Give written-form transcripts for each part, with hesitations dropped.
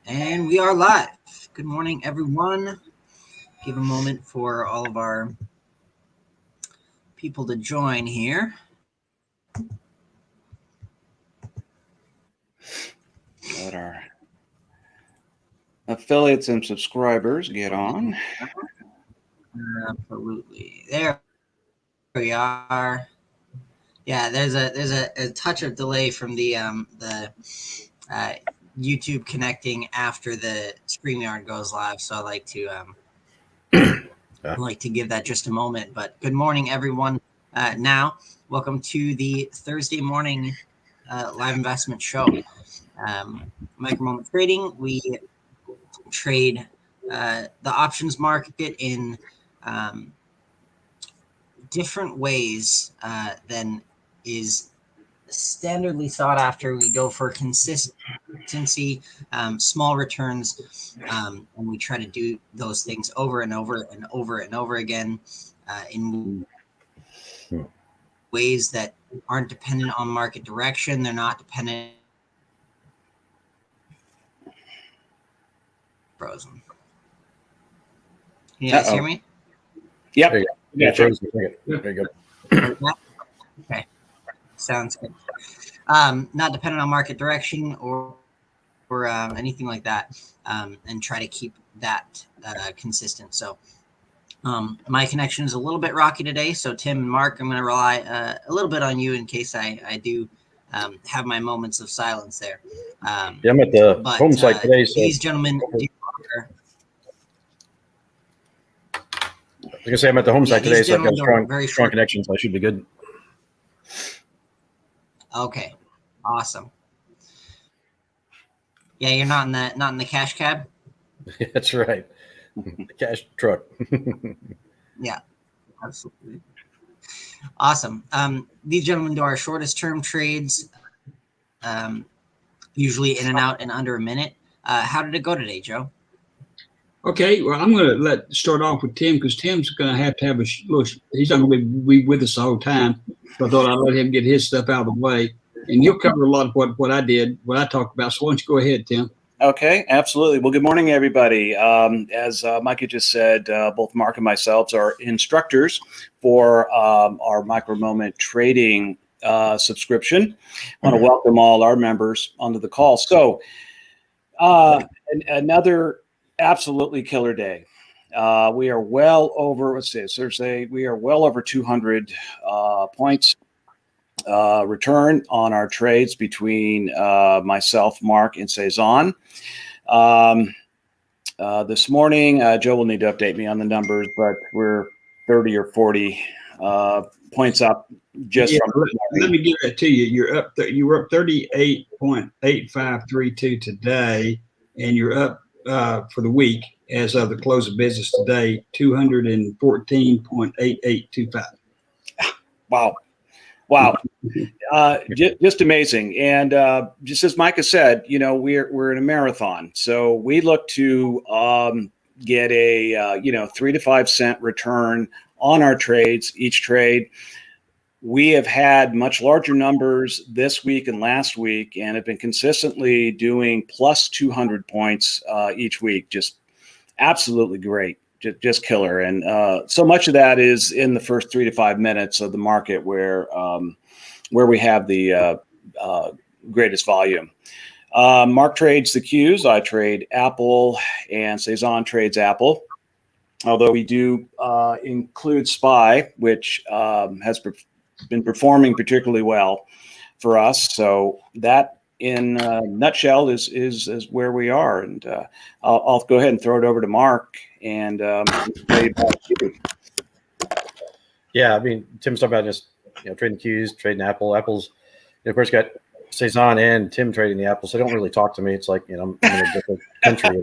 And we are live. Good morning, everyone. Give a moment for all of our people to join here. Let our affiliates and subscribers get on. Absolutely. There we are. Yeah, there's a touch of delay from the YouTube connecting after the StreamYard goes live, so I like to give that just a moment. But good morning, everyone. Now, welcome to the Thursday morning live investment show. Micro Moment Trading. We trade the options market in different ways than is standardly sought after. We go for consistency, small returns, and we try to do those things over and over and over and over again in ways that aren't dependent on market direction. They're not dependent. Frozen. Can you guys hear me? Yep. Yeah, frozen. There you go. Okay. Sounds good. Not dependent on market direction or anything like that, and try to keep that consistent. So my connection is a little bit rocky today. So Tim and Mark, I'm going to rely a little bit on you in case I do have my moments of silence there. Yeah, I'm at the home site today. So these gentlemen. I was going to say I'm at the home site today, so I've got a strong connection, so I should be good. Okay, awesome. Yeah, you're not in the cash cab? That's right. The cash truck. Yeah, absolutely. Awesome. These gentlemen do our shortest term trades, usually in and out in under a minute. How did it go today, Joe? Okay, well, I'm going to start off with Tim because Tim's going to have a little. He's not going to be with us the whole time, so I thought I'd let him get his stuff out of the way, and he'll cover a lot of what I talked about. So why don't you go ahead, Tim? Okay, absolutely. Well, good morning, everybody. As Micah just said, both Mark and myself are instructors for our Micro Moment Trading subscription. I want to welcome all our members onto the call. So another absolutely killer day. We are well over, let's say it's Thursday, we are well over 200 points return on our trades between myself, Mark, and Cezanne. This morning, Joe will need to update me on the numbers, but we're 30 or 40 points up just from. Let me give that to you. You were up 38.8532 today, and you're up for the week as of the close of business today, 214.8825. Wow. Just amazing. And just as Micah said, we're in a marathon. So we look to get a 3 to 5 cent return on our trades, each trade. We have had much larger numbers this week and last week, and have been consistently doing plus 200 points each week. Just absolutely great, just killer. And so much of that is in the first 3 to 5 minutes of the market where we have the greatest volume. Mark trades the Qs. I trade Apple, and Cezanne trades Apple. Although we do include SPY, which has been performing particularly well for us. So that, in a nutshell, is where we are. And I'll go ahead and throw it over to Mark and tell you about you. Yeah, I mean, Tim's talking about just trading Qs, trading Apple. Apple's, of course, got Cezanne and Tim trading the Apple, so they don't really talk to me. It's like I'm in a different country.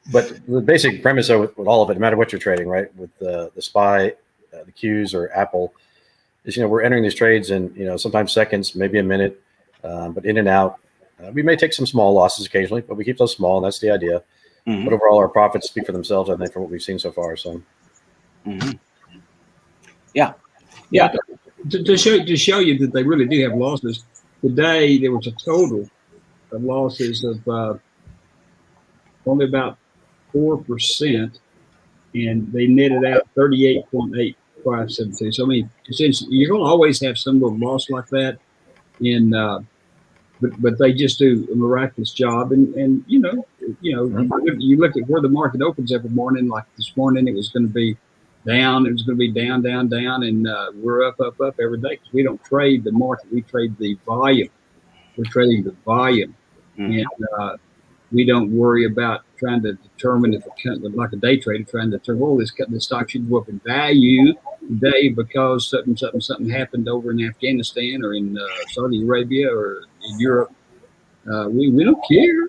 But the basic premise with all of it, no matter what you're trading, right, with the SPY, the Qs, or Apple, is we're entering these trades in sometimes seconds, maybe a minute, but in and out. We may take some small losses occasionally, but we keep those small, and that's the idea. Mm-hmm. But overall, our profits speak for themselves, I think, from what we've seen so far. So, mm-hmm. Yeah. to show you that they really do have losses. Today there was a total of losses of only about 4%, and they netted out 38.8572. So I mean, essentially, you're going to always have some little loss like that, and but they just do a miraculous job. And you look at where the market opens every morning. Like this morning, it was going to be down. It was going to be down, down, down, and we're up, up, up every day because we don't trade the market. We trade the volume. We're trading the volume, and we don't worry about trying to determine if like a day trader trying to determine, this stock should go up in value today because something happened over in Afghanistan or in Saudi Arabia or in Europe. We don't care.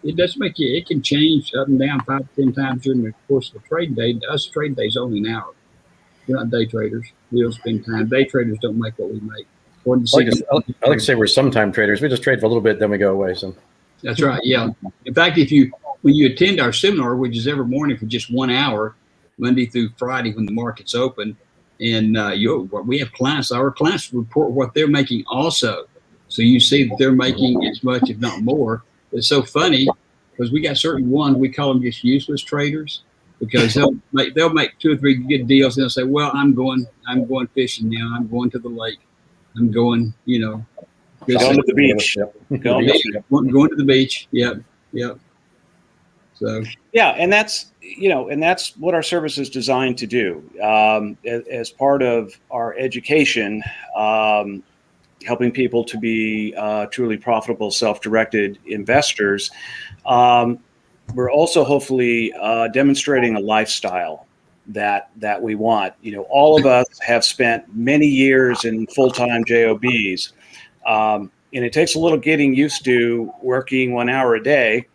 It doesn't make it. It can change up and down 5 to 10 times during the course of a trade day. Us trade days only an hour. We're not day traders. We don't spend time. Day traders don't make what we make. I like to say we're sometime traders. We just trade for a little bit, then we go away. So that's right. Yeah. In fact, when you attend our seminar, which is every morning for just 1 hour, Monday through Friday when the market's open, and we have clients. Our clients report what they're making also. So you see that they're making as much, if not more. It's so funny because we got certain ones, we call them just useless traders because they'll make 2 or 3 good deals and they'll say, well, I'm going fishing now. I'm going to the lake. I'm going, going to the beach. Going to the beach. Yep. So yeah, and that's what our service is designed to do. As part of our education, helping people to be truly profitable, self-directed investors, we're also hopefully demonstrating a lifestyle that we want. All of us have spent many years in full-time jobs, and it takes a little getting used to working 1 hour a day,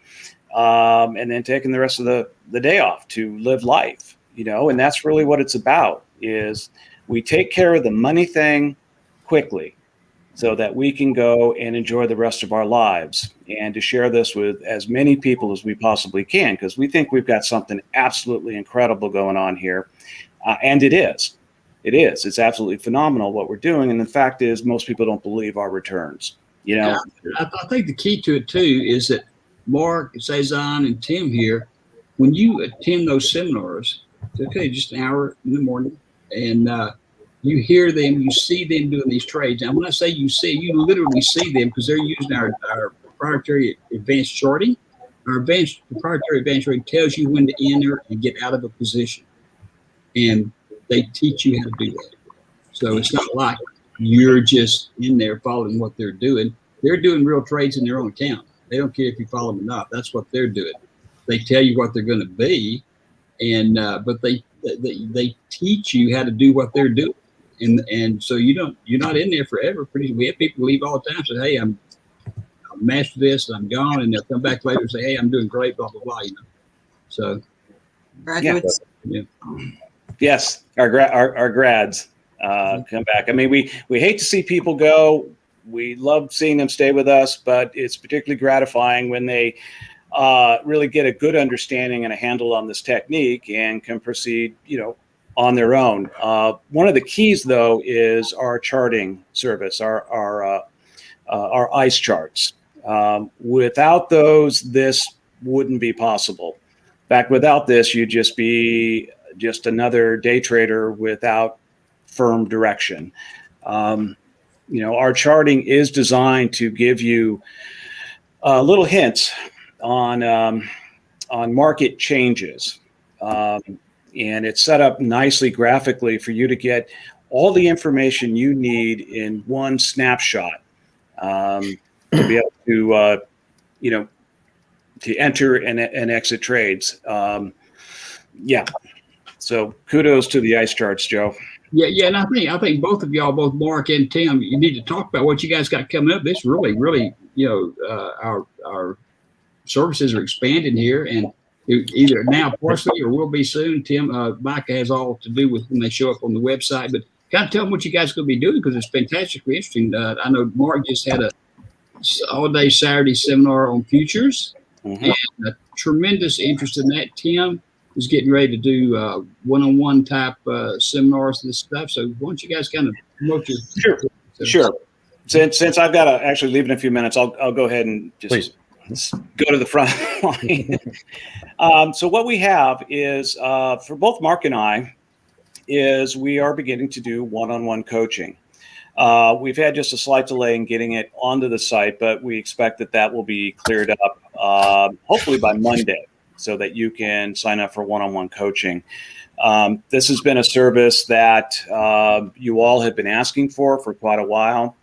and then taking the rest of the day off to live life. And that's really what it's about. Is we take care of the money thing quickly, so that we can go and enjoy the rest of our lives, and to share this with as many people as we possibly can, because we think we've got something absolutely incredible going on here. And it is. It's absolutely phenomenal what we're doing. And the fact is, most people don't believe our returns. I think the key to it, too, is that Mark, Cezanne, and Tim here, when you attend those seminars, it's okay, just an hour in the morning, and you hear them, you see them doing these trades. Now, when I say you literally see them because they're using our proprietary advanced charting. Our proprietary advanced charting tells you when to enter and get out of a position. And they teach you how to do that. So it's not like you're just in there following what they're doing. They're doing real trades in their own account. They don't care if you follow them or not. That's what they're doing. They tell you what they're going to be, and but they teach you how to do what they're doing. And so you're not in there forever. We have people leave all the time, say, hey, I'm master this, and I'm gone, and they'll come back later and say, hey, I'm doing great, blah blah blah. So graduates. Yeah. Yes, our grads come back. I mean, we hate to see people go. We love seeing them stay with us, but it's particularly gratifying when they really get a good understanding and a handle on this technique and can proceed, on their own. One of the keys, though, is our charting service, our ICE charts. Without those, this wouldn't be possible. In fact, without this, you'd just be just another day trader without firm direction. Our charting is designed to give you little hints on market changes. And it's set up nicely graphically for you to get all the information you need in one snapshot to be able to enter and exit trades. So kudos to the ICE charts, Joe. Yeah, and I think both of y'all, both Mark and Tim, you need to talk about what you guys got coming up. This really, our services are expanding here, and either now partially or will be soon. Tim, Micah has all to do with when they show up on the website, but kind of tell them what you guys are going to be doing because it's fantastically interesting. I know Mark just had a all-day Saturday seminar on futures, and a tremendous interest in that. Tim, is getting ready to do one-on-one type seminars and this stuff. So why don't you guys kind of promote your Sure. Since I've got to actually leave in a few minutes, I'll go ahead and just go to the front line. So what we have is for both Mark and I is we are beginning to do one-on-one coaching. We've had just a slight delay in getting it onto the site, but we expect that will be cleared up hopefully by Monday, so that you can sign up for one-on-one coaching. This has been a service that you all have been asking for quite a while.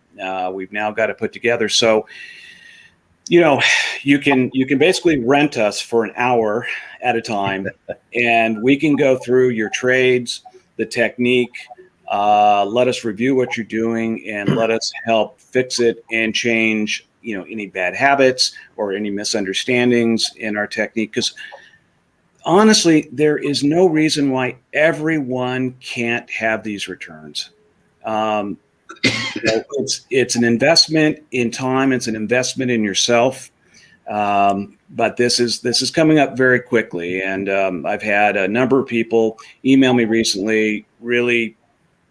We've now got it put together. So, you can basically rent us for an hour at a time, and we can go through your trades, the technique, let us review what you're doing, and let us help fix it and change, any bad habits or any misunderstandings in our technique. Because honestly, there is no reason why everyone can't have these returns. It's an investment in time. It's an investment in yourself. But this is coming up very quickly. And I've had a number of people email me recently, really,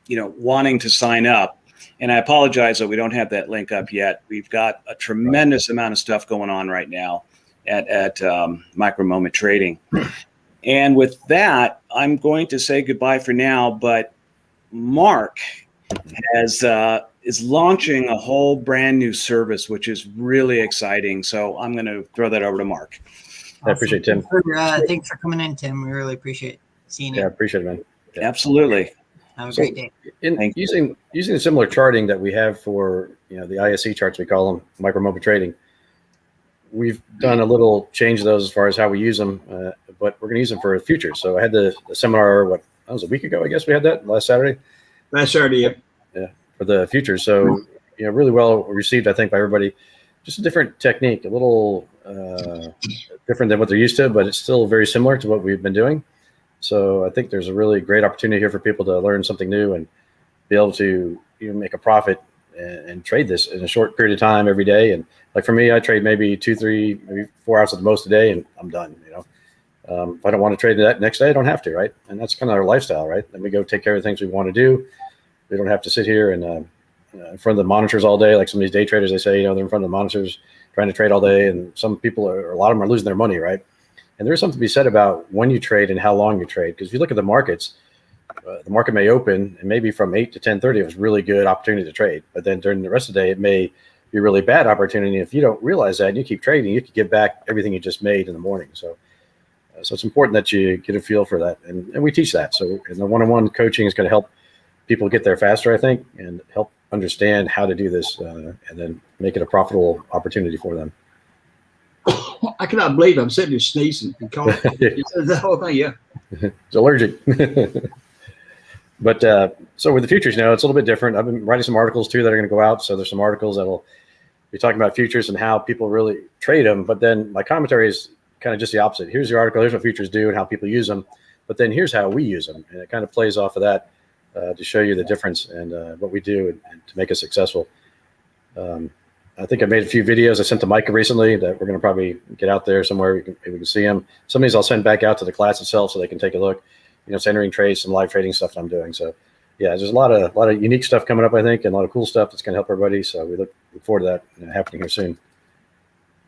wanting to sign up. And I apologize that we don't have that link up yet. We've got a tremendous amount of stuff going on right now at Micro Moment Trading. And with that, I'm going to say goodbye for now. But Mark is launching a whole brand new service, which is really exciting. So I'm going to throw that over to Mark. I appreciate it, Tim. Thanks for coming in, Tim. We really appreciate seeing you. Yeah, I appreciate it, man. Yeah. Absolutely. Have a great day. Using the similar charting that we have for the ISE charts, we call them micro moment trading. We've done a little change of those as far as how we use them, but we're going to use them for the future. So I had the seminar, that was a week ago, I guess we had that last Saturday. Last Saturday, yep. Yeah, for the future. So really well received, I think, by everybody. Just a different technique, a little different than what they're used to, but it's still very similar to what we've been doing. So I think there's a really great opportunity here for people to learn something new and be able to make a profit and trade this in a short period of time every day. And like for me, I trade maybe 2, 3, maybe 4 hours at the most a day, and I'm done. If I don't want to trade that next day, I don't have to, right? And that's kind of our lifestyle, right? Then we go take care of the things we want to do. We don't have to sit here and in front of the monitors all day, like some of these day traders. They say, they're in front of the monitors trying to trade all day, and some people a lot of them are losing their money, right? And there's something to be said about when you trade and how long you trade. Because if you look at the markets, the market may open, and maybe from 8 to 10:30, it was really good opportunity to trade. But then during the rest of the day, it may be a really bad opportunity. If you don't realize that and you keep trading, you could get back everything you just made in the morning. So it's important that you get a feel for that. And we teach that. So the one-on-one coaching is going to help people get there faster, I think, and help understand how to do this and then make it a profitable opportunity for them. I cannot believe I'm sitting here sneezing and coughing. The whole thing, yeah. It's allergic. But so with the futures, it's a little bit different. I've been writing some articles too that are going to go out. So there's some articles that'll be talking about futures and how people really trade them. But then my commentary is kind of just the opposite. Here's the article. Here's what futures do and how people use them. But then here's how we use them. And it kind of plays off of that to show you the difference and what we do and to make us successful. I think I made a few videos I sent to Micah recently that we're going to probably get out there somewhere. We can see them. Some of these I'll send back out to the class itself so they can take a look. It's entering trades, some live trading stuff that I'm doing. So yeah, there's a lot of unique stuff coming up, I think, and a lot of cool stuff that's going to help everybody. So we look forward to that happening here soon.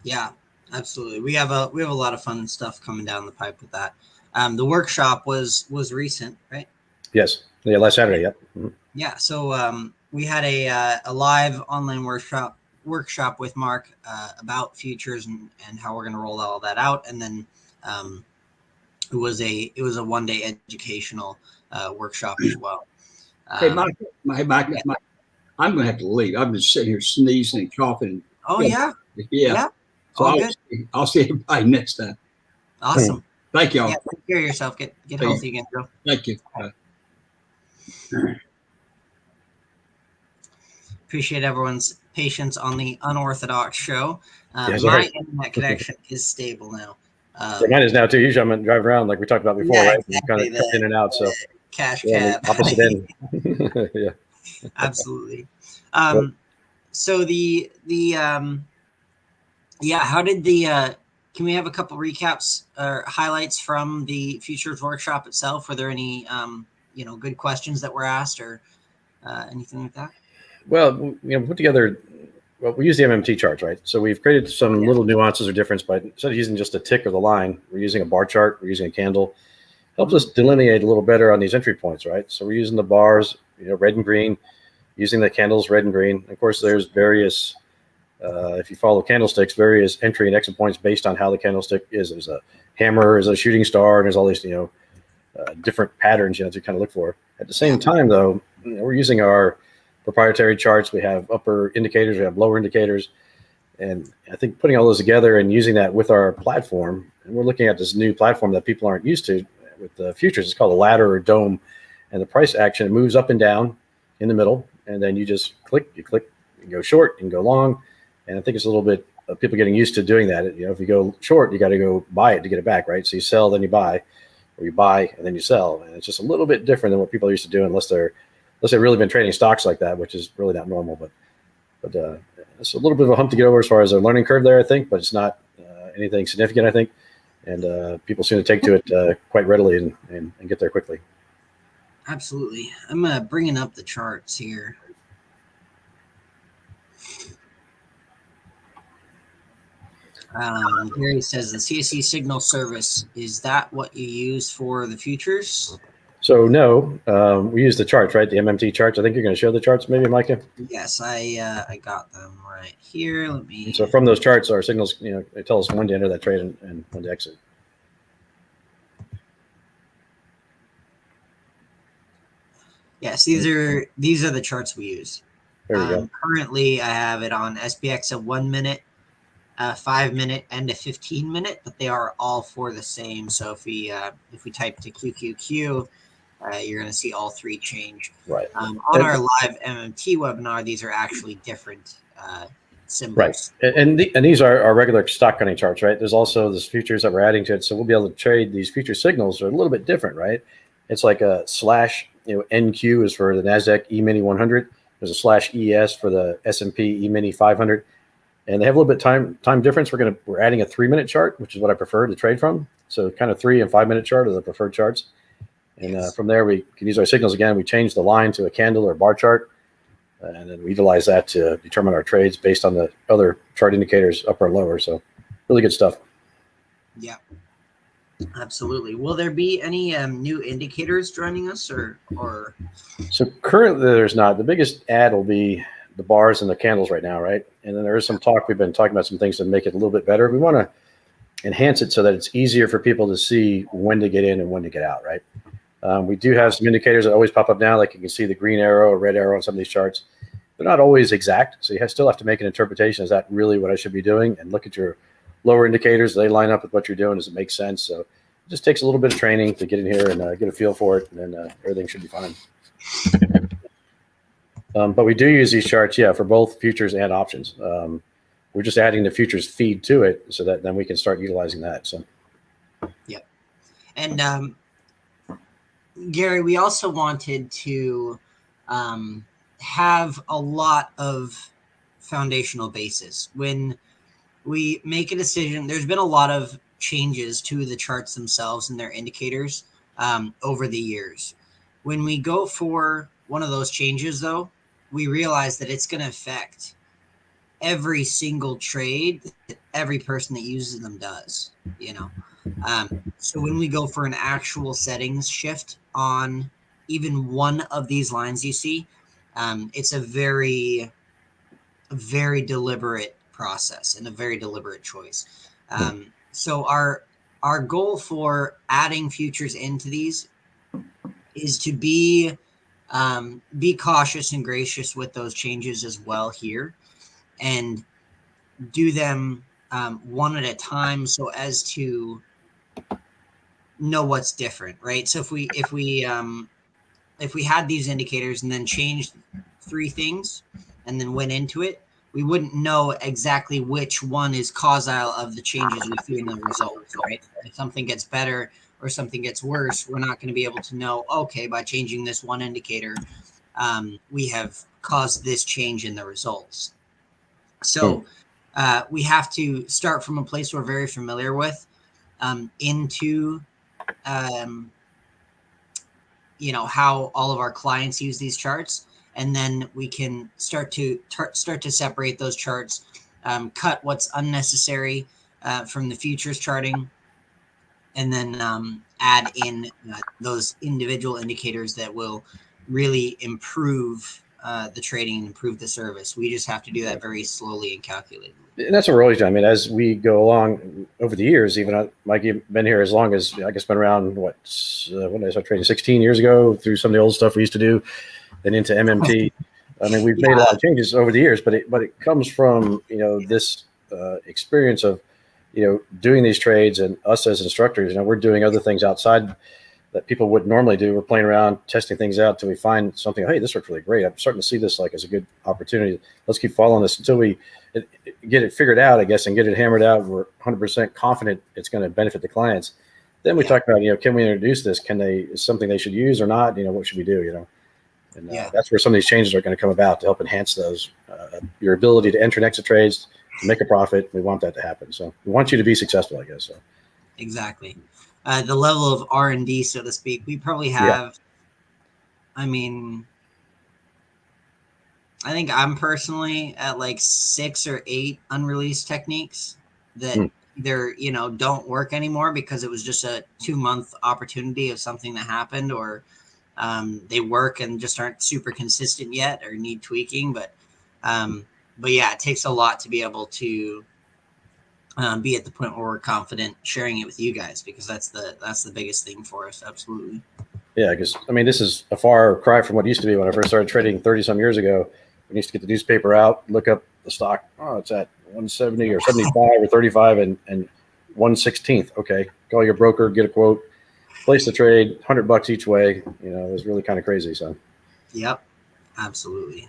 Yeah, absolutely. We have a lot of fun stuff coming down the pipe with that. The workshop was recent, right? Yes. Yeah, last Saturday. Yep. Mm-hmm. Yeah. So we had a live online workshop with Mark about futures and how we're going to roll all that out, and then it was a 1-day educational workshop as well. Hey, Mike, I'm going to have to leave. I'm just sitting here sneezing and coughing. Oh yeah. So I'll see everybody next time. Awesome. Thank y'all. Yeah, take care of yourself. Get healthy again, Joe. Thank you. Appreciate everyone's patience on the unorthodox show. My internet connection is stable now. Mine is now too. Usually I'm driving around like we talked about before, right? Exactly, kind of in and out. So cash cab. Opposite end. Yeah. Absolutely. So how did can we have a couple recaps or highlights from the futures workshop itself? Were there any good questions that were asked or anything like that? Well, put together. Well, we use the MMT charts, right? So we've created some little nuances or difference, but instead of using just a tick or the line, we're using a bar chart. We're using a candle. Helps us delineate a little better on these entry points, right? So we're using the bars, red and green, using the candles, red and green. Of course, there's various, if you follow candlesticks, various entry and exit points based on how the candlestick is. There's a hammer, there's a shooting star, and there's all these, different patterns, to kind of look for. At the same time, though, we're using our proprietary charts. We have upper indicators, we have lower indicators. And I think putting all those together and using that with our platform, and we're looking at this new platform that people aren't used to with the futures. It's called a ladder or dome. And the price action, it moves up and down in the middle. And then you just click, you go short, you can go long. And I think it's a little bit of people getting used to doing that. If you go short, you got to go buy it to get it back, right? So you sell, then you buy, or you buy and then you sell. And it's just a little bit different than what people are used to doing, unless they've really been trading stocks like that, which is really not normal. But it's a little bit of a hump to get over as far as a learning curve there, I think, but it's not anything significant, I think. And people seem to take to it quite readily and get there quickly. Absolutely. I'm bringing up the charts here. Gary says the CSE signal service, is that what you use for the futures? So no, we use the charts, right? The MMT charts. I think you're going to show the charts, maybe, Micah. Yes, I got them right here. Let me. And so from those charts, our signals, they tell us when to enter that trade and when to exit. Yes, these are the charts we use. There you go. Currently, I have it on SPX a 1 minute, a 5 minute, and a 15 minute, but they are all for the same. So if we type to QQQ, you're going to see all three change. Right. On our live MMT webinar, these are actually different symbols. Right. And these are our regular stock counting charts, right? There's also this futures that we're adding to it. So we'll be able to trade these future signals are a little bit different, right? It's like a slash, NQ is for the NASDAQ E-mini 100. There's a slash ES for the S&P E-mini 500. And they have a little bit time difference. We're adding a 3 minute chart, which is what I prefer to trade from. So kind of 3 and 5 minute chart are the preferred charts. And from there, we can use our signals again. We change the line to a candle or bar chart. And then we utilize that to determine our trades based on the other chart indicators, upper and lower. So really good stuff. Yeah, absolutely. Will there be any new indicators joining us or? So currently there's not. The biggest add will be the bars and the candles right now, right? And then there is some talk. We've been talking about some things to make it a little bit better. We want to enhance it so that it's easier for people to see when to get in and when to get out, right? We do have some indicators that always pop up now, like you can see the green arrow or red arrow on some of these charts. They're not always exact, so you still have to make an interpretation. Is that really what I should be doing? And look at your lower indicators. Do they line up with what you're doing? Does it make sense? So it just takes a little bit of training to get in here and get a feel for it, and then everything should be fine. But we do use these charts, for both futures and options. We're just adding the futures feed to it so that then we can start utilizing that. So, yep. And Gary, we also wanted to have a lot of foundational basis. When we make a decision, there's been a lot of changes to the charts themselves and their indicators over the years. When we go for one of those changes, though, we realize that it's going to affect every single trade that every person that uses them does, So when we go for an actual settings shift on even one of these lines you see, it's a very, very deliberate process and a very deliberate choice. So our goal for adding futures into these is to be cautious and gracious with those changes as well here, and do them one at a time so as to know what's different, right? So if we had these indicators and then changed 3 things and then went into it, we wouldn't know exactly which one is causal of the changes we see in the results, right? If something gets better or something gets worse, we're not going to be able to know, okay, by changing this one indicator, we have caused this change in the results. So we have to start from a place we're very familiar with, into how all of our clients use these charts, and then we can start to separate those charts, cut what's unnecessary from the futures charting, and then add in those individual indicators that will really improve the trading and improve the service. We just have to do that very slowly and calculatedly. And that's what we're always doing. I mean, as we go along over the years, even Mike, you've been here as long as, I guess, been around, when did I start trading? 16 years ago, through some of the old stuff we used to do, then into MMT. I mean, we've made a lot of changes over the years, but it comes from, this experience of, doing these trades, and us as instructors, we're doing other things outside that people would normally do. We're playing around, testing things out till we find something. Hey, this worked really great. I'm starting to see this as a good opportunity. Let's keep following this until we get it figured out, I guess, and get it hammered out. We're 100% confident it's going to benefit the clients. Then we talk about, can we introduce this? Is something they should use or not? What should we do? And that's where some of these changes are going to come about to help enhance those, your ability to enter and exit trades, to make a profit. We want that to happen. So we want you to be successful, I guess. So. Exactly. The level of R&D, so to speak, we probably have, I mean, I think I'm personally at like 6 or 8 unreleased techniques that either, don't work anymore because it was just a 2-month opportunity of something that happened, or they work and just aren't super consistent yet or need tweaking. But yeah, it takes a lot to be able to be at the point where we're confident sharing it with you guys, because that's the biggest thing for us. Absolutely. Yeah, because this is a far cry from what it used to be when I first started trading 30 some years ago. We used to get the newspaper out, look up the stock. Oh, it's at 170 or 75 or 35 and 1/16. Okay, call your broker, get a quote, place the trade, $100 each way. It was really kind of crazy. So. Yep, absolutely.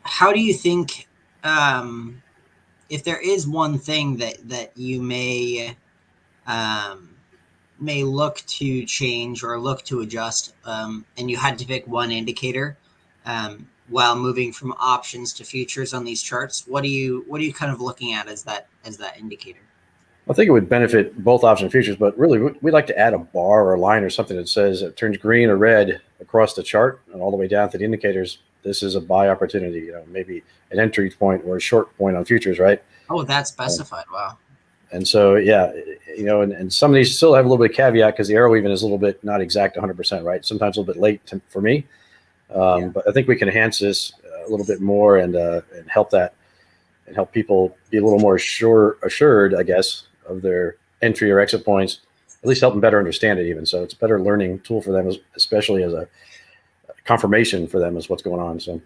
How do you think, if there is one thing that you may look to change or look to adjust, and you had to pick one indicator while moving from options to futures on these charts, what are you kind of looking at as that indicator? I think it would benefit both option and futures, but really we like to add a bar or a line or something that says it turns green or red across the chart and all the way down to the indicators. This is a buy opportunity, maybe an entry point or a short point on futures, right? Oh, that's specified. Wow. And so, and some of these still have a little bit of caveat because the arrow even is a little bit not exact 100%, right? Sometimes a little bit late for me. But I think we can enhance this a little bit more and help that and help people be a little more assured, I guess, of their entry or exit points, at least help them better understand it even. So it's a better learning tool for them, especially as a confirmation for them as what's going on. So.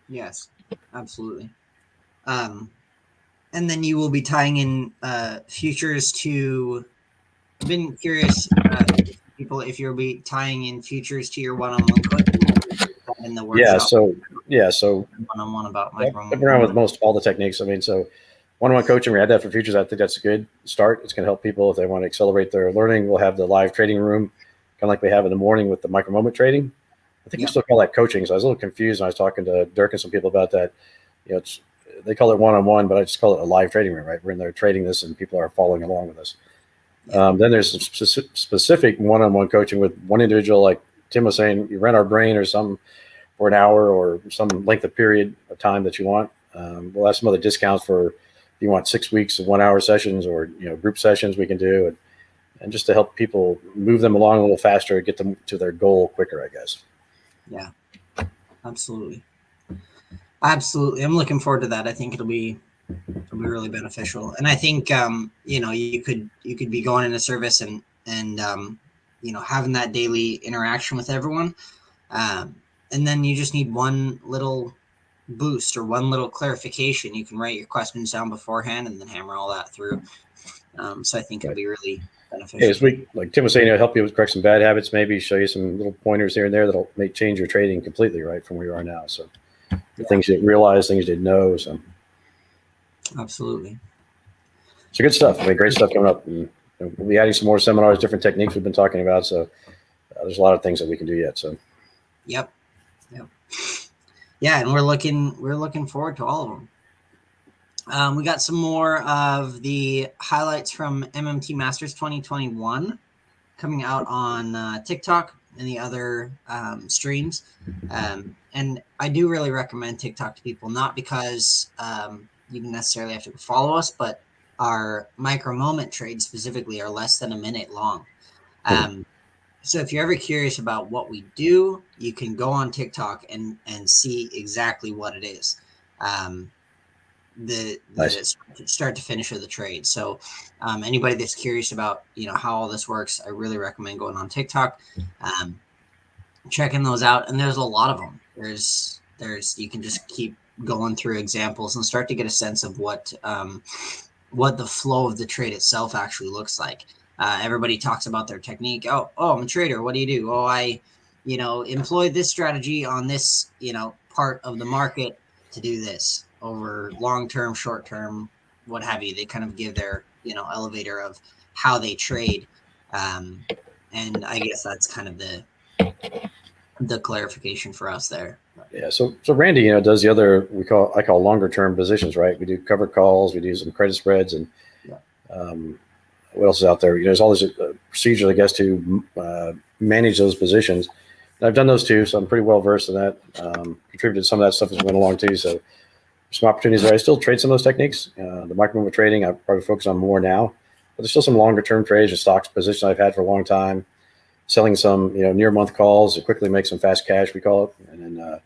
Yes, absolutely. And then you will be tying in futures to. I've been curious, people, if you'll be tying in futures to your one-on-one coaching in the workshop. So one-on-one about I've been around with most all the techniques. So one-on-one coaching, we had that for futures. I think that's a good start. It's going to help people if they want to accelerate their learning. We'll have the live trading room, kind of like we have in the morning with the micro moment trading. I think we still call that coaching. So I was a little confused when I was talking to Dirk and some people about that. They call it one-on-one, but I just call it a live trading room, right? We're in there trading this and people are following along with us. Then there's some specific one-on-one coaching with one individual, like Tim was saying, you rent our brain or something for an hour or some length of period of time that you want. We'll have some other discounts for if you want 6 weeks of 1-hour sessions or group sessions we can do, and just to help people move them along a little faster, get them to their goal quicker, I guess. Yeah, absolutely. I'm looking forward to that. I think it'll be really beneficial. And I think you could be going into service and having that daily interaction with everyone, and then you just need one little boost or one little clarification. You can write your questions down beforehand and then hammer all that through. So I think it'll be really beneficial. Like Tim was saying, help you correct some bad habits, maybe show you some little pointers here and there that'll make change your trading completely, right, from where you are now. So things you didn't realize, things you didn't know. So absolutely. So good stuff. Great stuff coming up. And we'll be adding some more seminars, different techniques we've been talking about. So there's a lot of things that we can do yet. So. Yep. yeah, and we're looking forward to all of them. We got some more of the highlights from MMT Masters 2021 coming out on TikTok and the other streams. And I do really recommend TikTok to people, not because you necessarily have to follow us, but our micro moment trades specifically are less than a minute long. So if you're ever curious about what we do, you can go on TikTok and see exactly what it is. The Nice. start to finish of the trade. So anybody that's curious about how all this works, I really recommend going on TikTok, checking those out. And there's a lot of them. There's you can just keep going through examples and start to get a sense of what the flow of the trade itself actually looks like. Everybody talks about their technique. Oh, I'm a trader. What do you do? Oh, I employ this strategy on this part of the market to do this over long term, short term, what have you. They kind of give their elevator of how they trade, and I guess that's kind of the clarification for us there. Yeah. So Randy, does the other I call longer term positions, right? We do covered calls, we do some credit spreads, and what else is out there? There's all these procedures, I guess, to manage those positions. And I've done those too, so I'm pretty well versed in that. Contributed to some of that stuff as we went along too. So there's some opportunities there. I still trade some of those techniques. The micro movement trading, I probably focus on more now, but there's still some longer term trades or stocks positions I've had for a long time. Selling some, near month calls to quickly make some fast cash, we call it, and then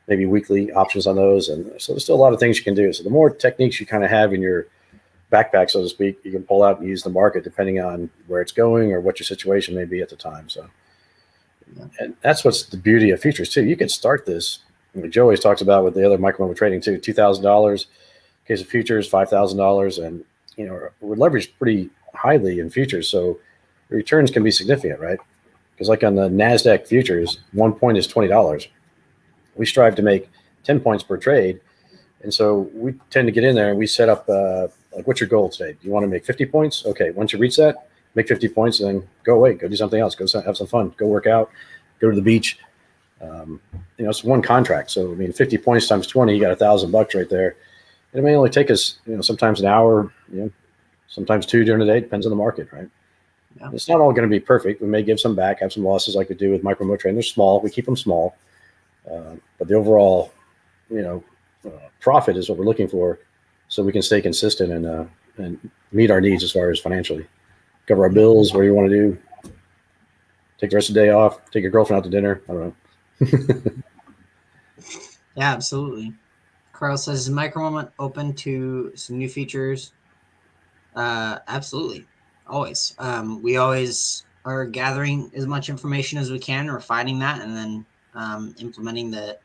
maybe weekly options on those. And so there's still a lot of things you can do. So the more techniques you kind of have in your backpack, so to speak, you can pull out and use the market depending on where it's going or what your situation may be at the time. So, and that's what's the beauty of futures too. You can start this. Joe always talks about with the other micro movement trading too, $2,000 case of futures, $5,000, and we're leveraged pretty highly in futures, so the returns can be significant, right? Because like on the NASDAQ futures, 1 point is $20. We strive to make 10 points per trade. And so we tend to get in there and we set up, like, what's your goal today? Do you want to make 50 points? Okay, once you reach that, make 50 points and then go away, go do something else, go have some fun, go work out, go to the beach. It's one contract. So, 50 points times 20, you got $1,000 right there. And it may only take us, sometimes an hour, sometimes two during the day, depends on the market, right? Yeah. It's not all going to be perfect. We may give some back, have some losses like we do with micro movement trading. They're small. We keep them small. But the overall, profit is what we're looking for, so we can stay consistent and meet our needs as far as financially, cover our bills, whatever you want to do, take the rest of the day off, take your girlfriend out to dinner. I don't know. Yeah, absolutely. Carl says, is micro moment open to some new features? Absolutely. Always. We always are gathering as much information as we can, refining that, and then implementing the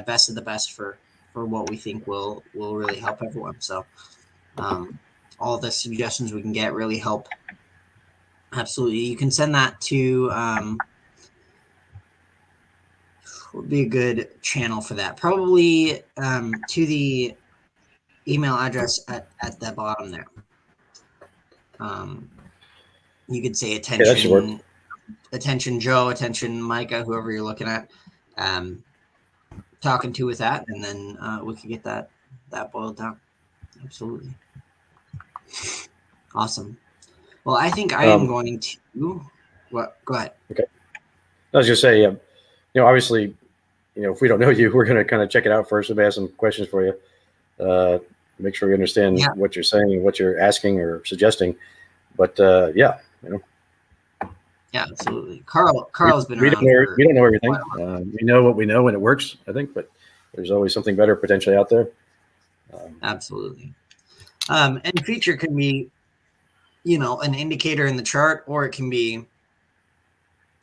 best of the best for what we think will really help everyone. So all the suggestions we can get really help. Absolutely. You can send that to would be a good channel for that. Probably to the email address at the bottom there. You could say attention, attention Joe, attention Micah, whoever you're looking at, talking to with that, and then we could get that boiled down. Absolutely. Awesome. Well, I think I am going to. What? Go ahead. Okay. I was just say, obviously, if we don't know you, we're going to kind of check it out first. We'll ask some questions for you. Make sure we understand what you're saying and what you're asking or suggesting. But yeah. Yeah, absolutely. Carl's been around. We don't know everything. We know what we know and it works, I think, but there's always something better potentially out there. Absolutely. And feature can be, an indicator in the chart, or it can be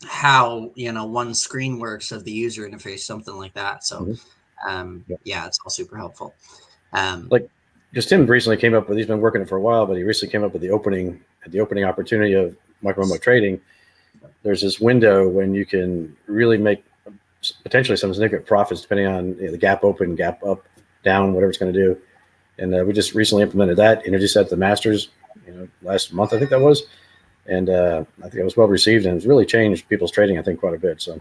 how, one screen works of the user interface, something like that. So, it's all super helpful. Just Tim recently came up with, he's been working it for a while, but he recently came up with the opening opportunity of micro movement trading. There's this window when you can really make potentially some significant profits depending on the gap open, gap up, down, whatever it's going to do. And we just recently implemented that, introduced that to the Masters, last month, I think that was. And I think it was well received and it's really changed people's trading, I think, quite a bit. So,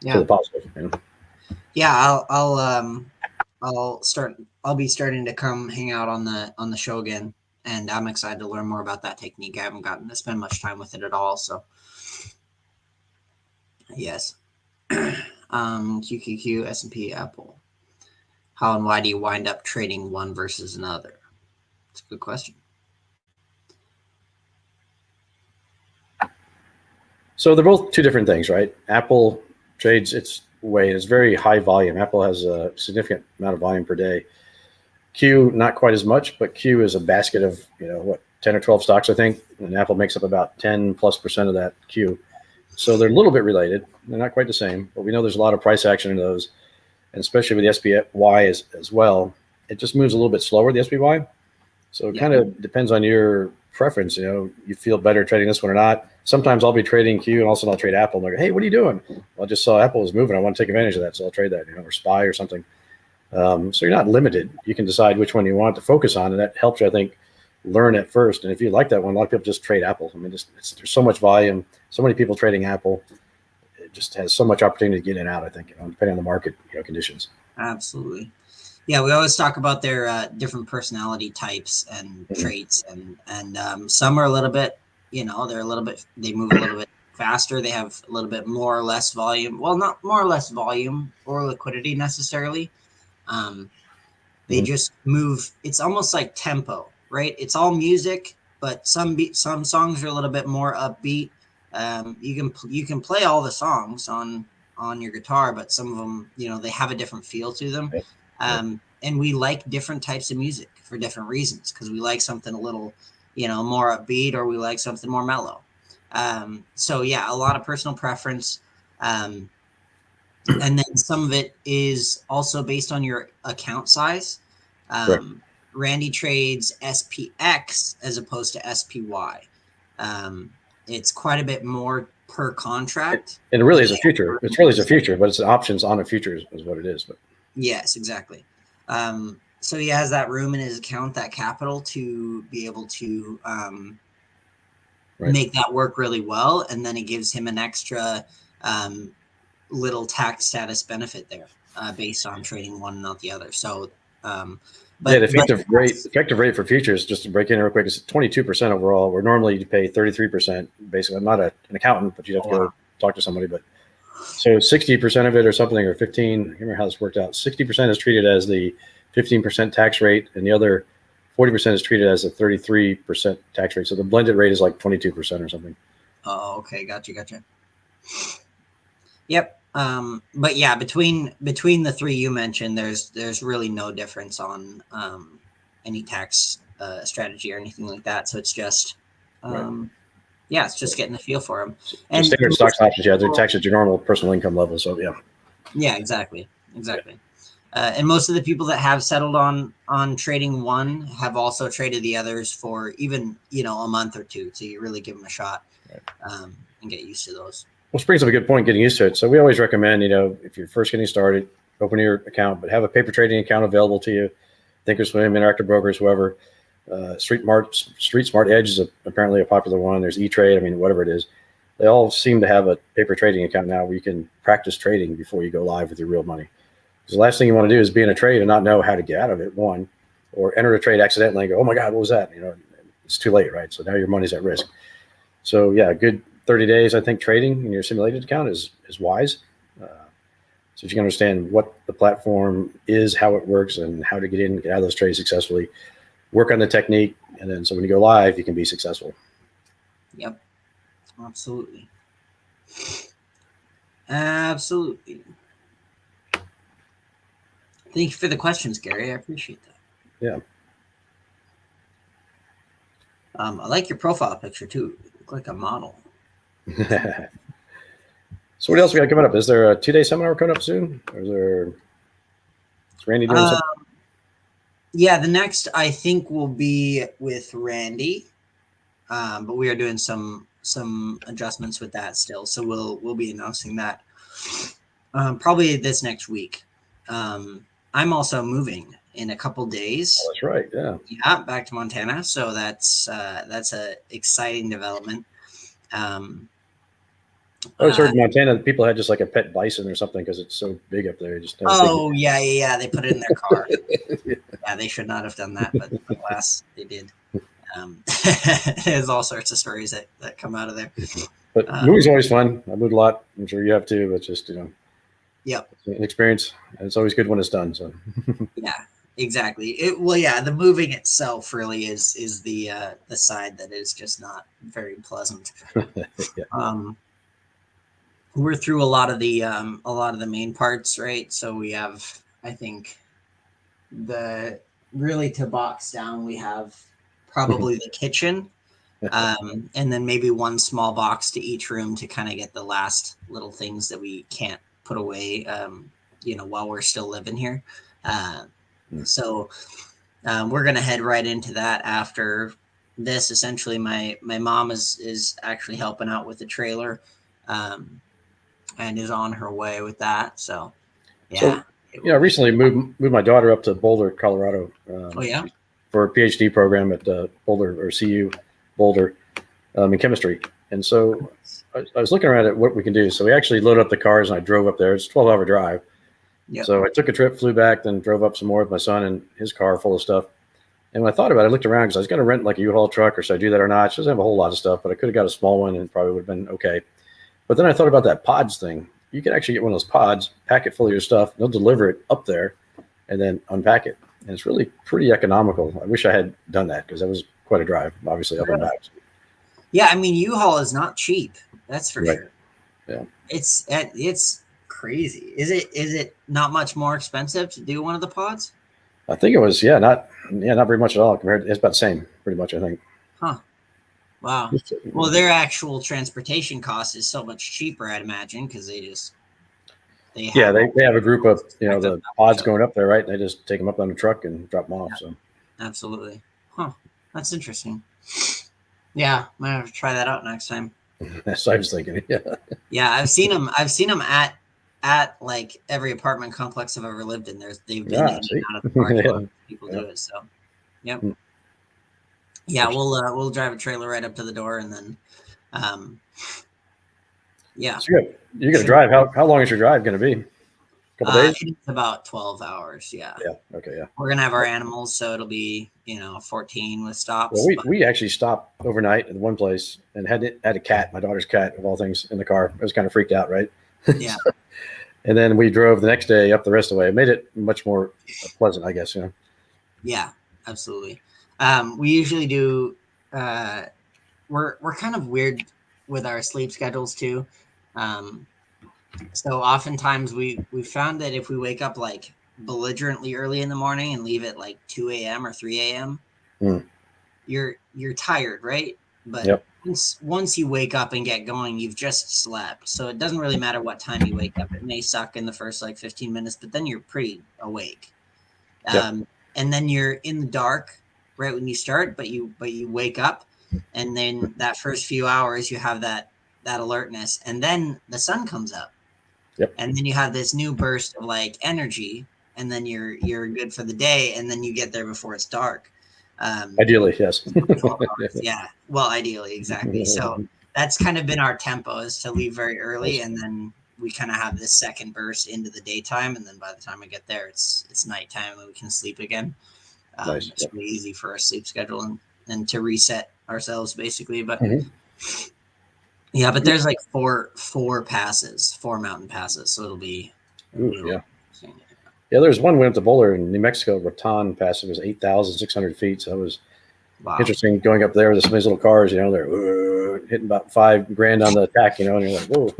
to the positive. Yeah, I'll be starting to come hang out on the show again, and I'm excited to learn more about that technique. I haven't gotten to spend much time with it at all, so yes. QQQ, S&P, Apple. How and why do you wind up trading one versus another? It's a good question. So they're both two different things, right? Apple trades its way. It's very high volume. Apple has a significant amount of volume per day. Q, not quite as much, but Q is a basket of, 10 or 12 stocks, I think. And Apple makes up about 10+% of that Q. So they're a little bit related. They're not quite the same, but we know there's a lot of price action in those. And especially with the SPY as well, it just moves a little bit slower, the SPY. So it kind of depends on your preference. You feel better trading this one or not. Sometimes I'll be trading Q and also I'll trade Apple. And they're like, hey, what are you doing? Well, I just saw Apple was moving. I want to take advantage of that. So I'll trade that, or SPY or something. So you're not limited. You can decide which one you want to focus on. And that helps you, I think, learn at first. And if you like that one, a lot of people just trade Apple. I mean, there's so much volume, so many people trading Apple. It just has so much opportunity to get in and out, I think, depending on the market conditions. Absolutely. Yeah, we always talk about their different personality types and traits, and some are a little bit, they move a little bit faster. They have a little bit more or less volume. Well, not more or less volume or liquidity necessarily. They just move. It's almost like tempo, right? It's all music, but some songs are a little bit more upbeat. You can play all the songs on your guitar, but some of them, they have a different feel to them. And we like different types of music for different reasons, because we like something a little, more upbeat, or we like something more mellow. So yeah, a lot of personal preference. And then some of it is also based on your account size. Randy trades SPX as opposed to SPY. It's quite a bit more per contract. And it really is a future. It's really a future, but it's options on a future is what it is. But yes, exactly. So he has that room in his account, that capital, to be able to make that work really well. And then it gives him an extra little tax status benefit there based on trading one and not the other. So, the effective rate for futures, just to break in real quick, is 22% overall. Where normally you pay 33%. Basically, I'm not an accountant, but you'd have to go talk to somebody. But so 60% of it or something, or 15, I can't remember how this worked out. 60% is treated as the 15% tax rate, and the other 40% is treated as a 33% tax rate. So the blended rate is like 22% or something. Oh, okay. Gotcha. Yep. But yeah, between the three you mentioned, there's really no difference on any tax strategy or anything like that. So it's just it's just getting the feel for them. And standard stocks options, they're taxed at your normal personal income level. So yeah, exactly. And most of the people that have settled on trading one have also traded the others for even a month or two. So you really give them a shot and get used to those. Well, brings up a good point, getting used to it. So we always recommend, if you're first getting started, open your account, but have a paper trading account available to you. Thinkorswim, Interactive Brokers, whoever. Street Smart Edge is apparently a popular one. There's E-Trade. I mean, whatever it is. They all seem to have a paper trading account now where you can practice trading before you go live with your real money. Because the last thing you want to do is be in a trade and not know how to get out of it, one, or enter a trade accidentally and go, oh my God, what was that? It's too late, right? So now your money's at risk. So yeah, good 30 days, I think, trading in your simulated account is wise. So if you can understand what the platform is, how it works, and how to get in and get out of those trades successfully, work on the technique, and then so when you go live, you can be successful. Yep, absolutely. Thank you for the questions, Gary. I appreciate that. Yeah. I like your profile picture too. You look like a model. So what else we got coming up? Is there a 2-day seminar coming up soon? Or is Randy doing something? Yeah, the next I think will be with Randy, but we are doing some adjustments with that still. So we'll be announcing that probably this next week. I'm also moving in a couple days. Oh, that's right. Yeah. Yeah, back to Montana. So that's a exciting development. I always heard in Montana that people had just like a pet bison or something because it's so big up there. Just Oh yeah. They put it in their car. Yeah, they should not have done that, but alas, they did. There's all sorts of stories that come out of there. But moving's always fun. I moved a lot. I'm sure you have too. But just Yep. an experience, and it's always good when it's done. So yeah, exactly. The moving itself really is the side that is just not very pleasant. yeah. We're through a lot of the main parts, right? So we have, I think, to box down, we have probably the kitchen, and then maybe one small box to each room to kind of get the last little things that we can't put away, while we're still living here. So we're gonna head right into that after this. Essentially, my mom is actually helping out with the trailer, and is on her way with that. So yeah. So, recently moved my daughter up to Boulder, Colorado. Oh yeah. For a PhD program at Boulder or CU Boulder in chemistry. And so I was looking around at what we can do. So we actually loaded up the cars and I drove up there. It's a 12-hour drive. Yep. So I took a trip, flew back, then drove up some more with my son and his car full of stuff. And when I thought about it, I looked around because I was going to rent like a U-Haul truck, or should I do that or not? She doesn't have a whole lot of stuff, but I could have got a small one and probably would have been okay. But then I thought about that pods thing. You can actually get one of those pods, pack it full of your stuff. They'll deliver it up there and then unpack it. And it's really pretty economical. I wish I had done that because that was quite a drive, obviously, up and back. Yeah, I mean, U-Haul is not cheap. That's for sure. Yeah, it's crazy. Is it not much more expensive to do one of the pods? I think it was not very much at all compared. It's about the same, pretty much. I think. Huh. Wow. Well, their actual transportation cost is so much cheaper, I'd imagine, because they have a group of the pods going up there, right? And they just take them up on the truck and drop them off. So absolutely. Huh. That's interesting. Yeah, might have to try that out next time. That's what I was thinking. Yeah. Yeah, I've seen them at like every apartment complex I've ever lived in. They've been in and out of the parking lot. People do it. So, yep. Yeah, we'll drive a trailer right up to the door and then, yeah. So you're gonna drive. How long is your drive gonna be? A couple days? It's about 12 hours. Yeah. Yeah. Okay. Yeah. We're gonna have our animals, so it'll be 14 with stops. Well, we actually stopped overnight at one place and had a cat, my daughter's cat, of all things, in the car. I was kind of freaked out, right? Yeah. And then we drove the next day up the rest of the way. It made it much more pleasant, I guess. Yeah, absolutely. We usually do. We're kind of weird with our sleep schedules too. So oftentimes we found that if we wake up like belligerently early in the morning and leave at like 2 a.m. or 3 a.m., you're tired, right? But once you wake up and get going, you've just slept. So it doesn't really matter what time you wake up. It may suck in the first like 15 minutes, but then you're pretty awake. And then you're in the dark right when you start, but you wake up, and then that first few hours you have that alertness, and then the sun comes up. And then you have this new burst of like energy, and then you're good for the day, and then you get there before it's dark. Ideally, yes. Yeah. Well, ideally, exactly. So that's kind of been our tempo, is to leave very early, and then we kind of have this second burst into the daytime, and then by the time I get there, it's nighttime and we can sleep again. It's really easy for our sleep schedule and to reset ourselves basically. But yeah, but there's like four mountain passes, so it'll be there's one went up to Boulder in New Mexico, Raton Pass. It was 8,600 feet. So it was interesting going up there with some of these little cars. They're hitting about $5,000 on the attack. And you're like, whoa.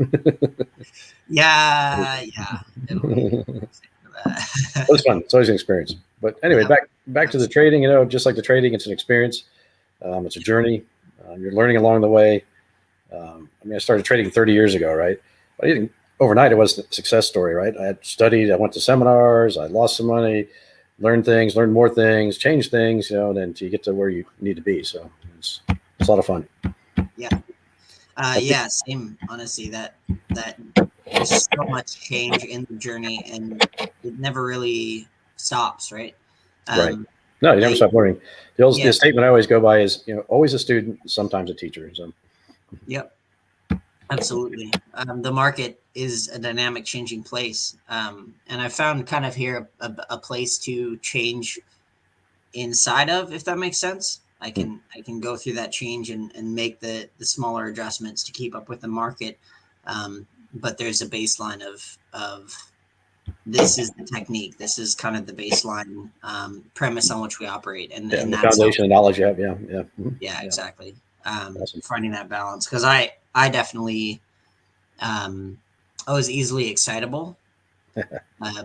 Yeah. It was fun. It's always an experience. But anyway, back to the trading. Just like the trading, it's an experience. It's a journey. You're learning along the way. I started trading 30 years ago, right? But I didn't overnight. It wasn't a success story, right? I had studied. I went to seminars. I lost some money, learned more things, changed things. And then to get to where you need to be. So it's a lot of fun. Yeah. Same. Honestly, that there's so much change in the journey, and it never really stops, right? Right. No, you never stop learning. The statement I always go by is, always a student, sometimes a teacher. So. Yep. Absolutely. The market is a dynamic changing place. And I found kind of here a place to change inside of, if that makes sense. I can go through that change and make the smaller adjustments to keep up with the market. But there's a baseline of this is the technique. This is kind of the baseline premise on which we operate. And, Yeah, and the that's foundation of knowledge you have. Yeah, yeah. yeah, exactly. Awesome. Finding that balance. Because I definitely I was easily excitable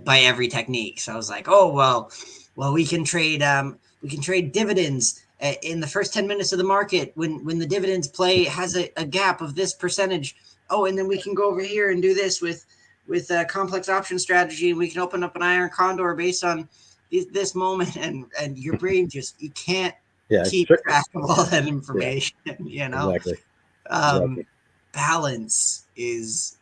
by every technique. So I was like, oh well, we can trade dividends in the first 10 minutes of the market when the dividends play has a gap of this percentage. Oh, and then we can go over here and do this with a complex option strategy, and we can open up an iron condor based on this moment, and your brain just you can't keep track of all that information. You know, Exactly. balance is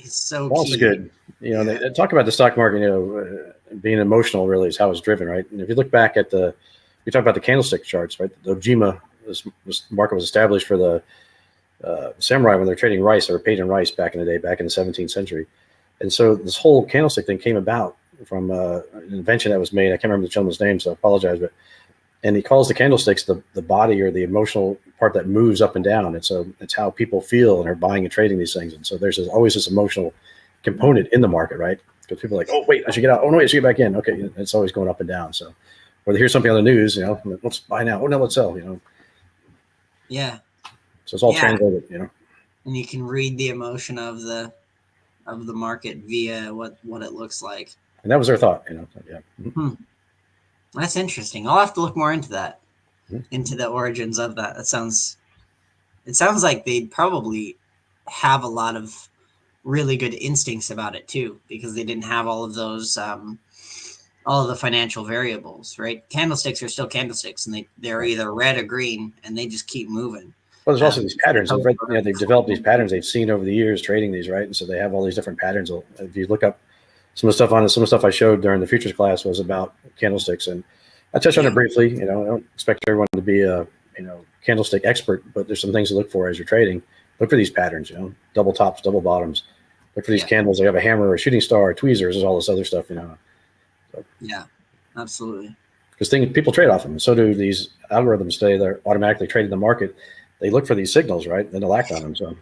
so Balance key. is good. You know, they talk about the stock market, you know, being emotional really is how it's driven, right? And if you look back at we talk about the candlestick charts, right? The Ojima, this market was established for the samurai when they're trading rice. They were paid in rice back in the day, back in the 17th century. And so this whole candlestick thing came about from an invention that was made. I can't remember the gentleman's name, so I apologize. And he calls the candlesticks the body or the emotional part that moves up and down. And so it's how people feel and are buying and trading these things. And so there's always this emotional component in the market, right? Because people are like, oh, wait, I should get out. Oh, no, wait, I should get back in. Okay, it's always going up and down. So, or they hear something on the news, you know, let's buy now. Oh, no, let's sell, you know. Yeah. So it's all translated, you know. And you can read the emotion of the market via what it looks like. And that was their thought, you know. So, yeah. Mm-hmm. That's interesting. I'll have to look more into that, into the origins of that. It sounds like they'd probably have a lot of really good instincts about it too, because they didn't have all of those, all of the financial variables, right? Candlesticks are still candlesticks, and they're either red or green, and they just keep moving. Well, there's also these patterns. They've developed these patterns they've seen over the years trading these, right? And so they have all these different patterns. If you look up some of the stuff I showed during the futures class was about candlesticks, and I touched on it briefly. You know, I don't expect everyone to be a candlestick expert, but there's some things to look for as you're trading. Look for these patterns. You know, double tops, double bottoms. Look for these candles. They have a hammer, or a shooting star, or tweezers. There's all this other stuff. You know. So, yeah, absolutely. Because people trade off them, and so do these algorithms today. They're automatically trading the market. They look for these signals, right? Then they'll act on them. So,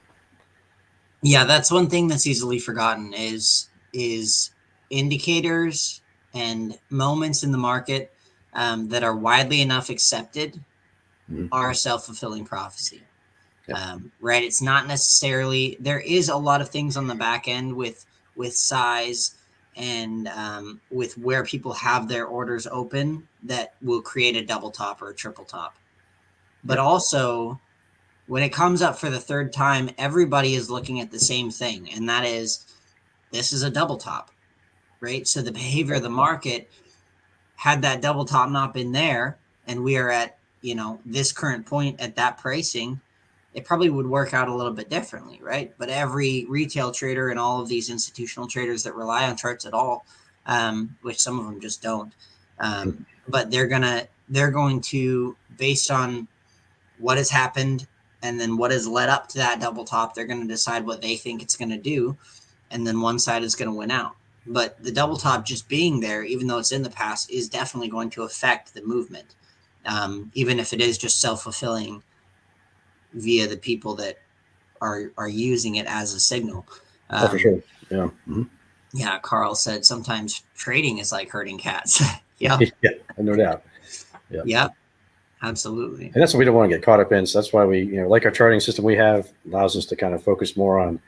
yeah, that's one thing that's easily forgotten is indicators and moments in the market that are widely enough accepted are a self-fulfilling prophecy. Right? It's not necessarily, there is a lot of things on the back end with size and with where people have their orders open that will create a double top or a triple top. But also, when it comes up for the third time, everybody is looking at the same thing, and that is, this is a double top, right? So the behavior of the market, had that double top not been there, and we are at, this current point at that pricing, it probably would work out a little bit differently, right? But every retail trader and all of these institutional traders that rely on charts at all, which some of them just don't, but they're going to, based on what has happened and then what has led up to that double top, they're going to decide what they think it's going to do, and then one side is going to win out. But the double top just being there, even though it's in the past, is definitely going to affect the movement, even if it is just self-fulfilling via the people that are using it as a signal. for sure. Yeah. Yeah, Carl said sometimes trading is like herding cats. Yeah, no doubt. Yeah, absolutely. And that's what we don't want to get caught up in. So that's why we, like our charting system we have allows us to kind of focus more on,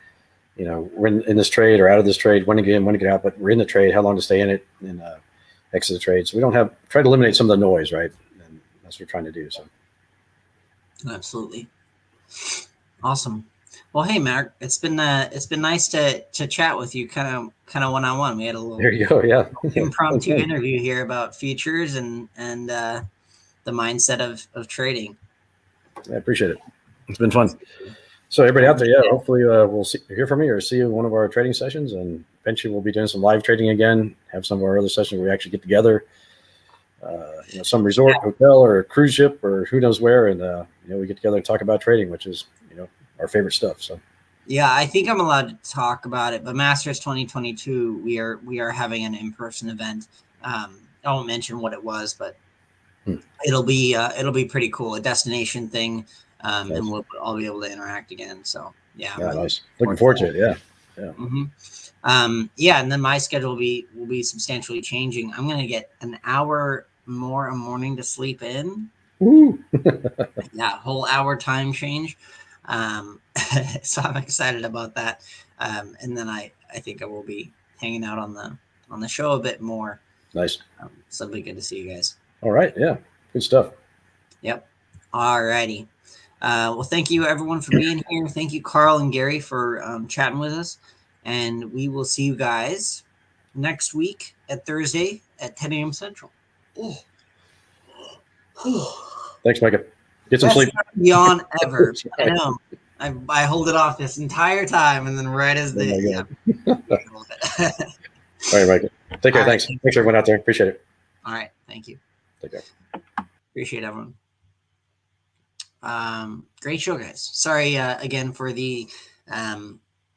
we're in this trade or out of this trade, when to get in, when to get out, but we're in the trade, how long to stay in it, and exit the trade. So we don't try to eliminate some of the noise, right? And that's what we're trying to do. So. Absolutely. Awesome. Well, hey, Mark, it's been nice to chat with you, kind of one-on-one. We had a little there you go, yeah, impromptu interview here about futures and the mindset of trading. I appreciate it. It's been fun. So everybody out there, hopefully we'll hear from you or see you in one of our trading sessions, and eventually we'll be doing some live trading again. Have some of our other sessions where we actually get together, some resort, hotel, or cruise ship, or who knows where, and we get together and talk about trading, which is our favorite stuff. So Yeah, I think I'm allowed to talk about it. But Masters 2022, we are having an in-person event. I won't mention what it was, but Hmm. it'll be pretty cool. A destination thing, and Nice. we'll all be able to interact again. So yeah, I'm Yeah, really nice. Looking forward to it. Yeah. Yeah. hmm yeah, and then my schedule will be substantially changing. I'm gonna get an hour more a morning to sleep in. Woo. Yeah, whole hour time change. Um, so I'm excited about that. And then I think I will be hanging out on the show a bit more. Nice. So it'll be good to see you guys. All right. Yeah. Good stuff. Yep. All righty. Well, thank you everyone for being here. Thank you, Carl and Gary, for chatting with us. And we will see you guys next week at Thursday at 10 a.m. Central. Oh. Thanks, Micah. Get some Best sleep. yawn ever. I know. I hold it off this entire time, and then right as Oh the my God. yeah. All right, Micah. Take care. All right. Thanks. Thanks, everyone out there. Appreciate it. All right, thank you. Take care. Appreciate everyone. Great show, guys. Sorry again for the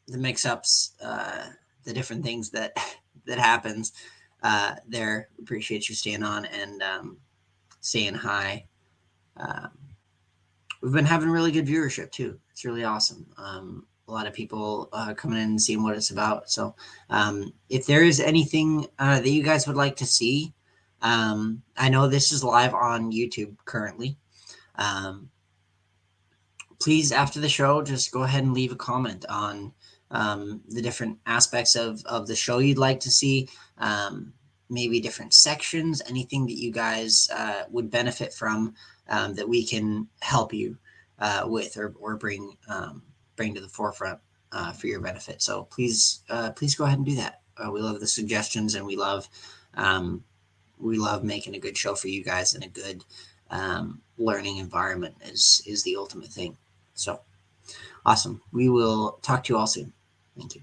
mix-ups, the different things that that happens there. Appreciate you staying on and saying hi. Um, we've been having really good viewership too. It's really awesome. A lot of people coming in and seeing what it's about. So if there is anything that you guys would like to see, I know this is live on YouTube currently. Please, after the show, just go ahead and leave a comment on the different aspects of the show you'd like to see, maybe different sections, anything that you guys would benefit from that we can help you with or bring to the forefront for your benefit. So please go ahead and do that. We love the suggestions, and we love making a good show for you guys, and a good learning environment is the ultimate thing. So awesome. We will talk to you all soon. Thank you.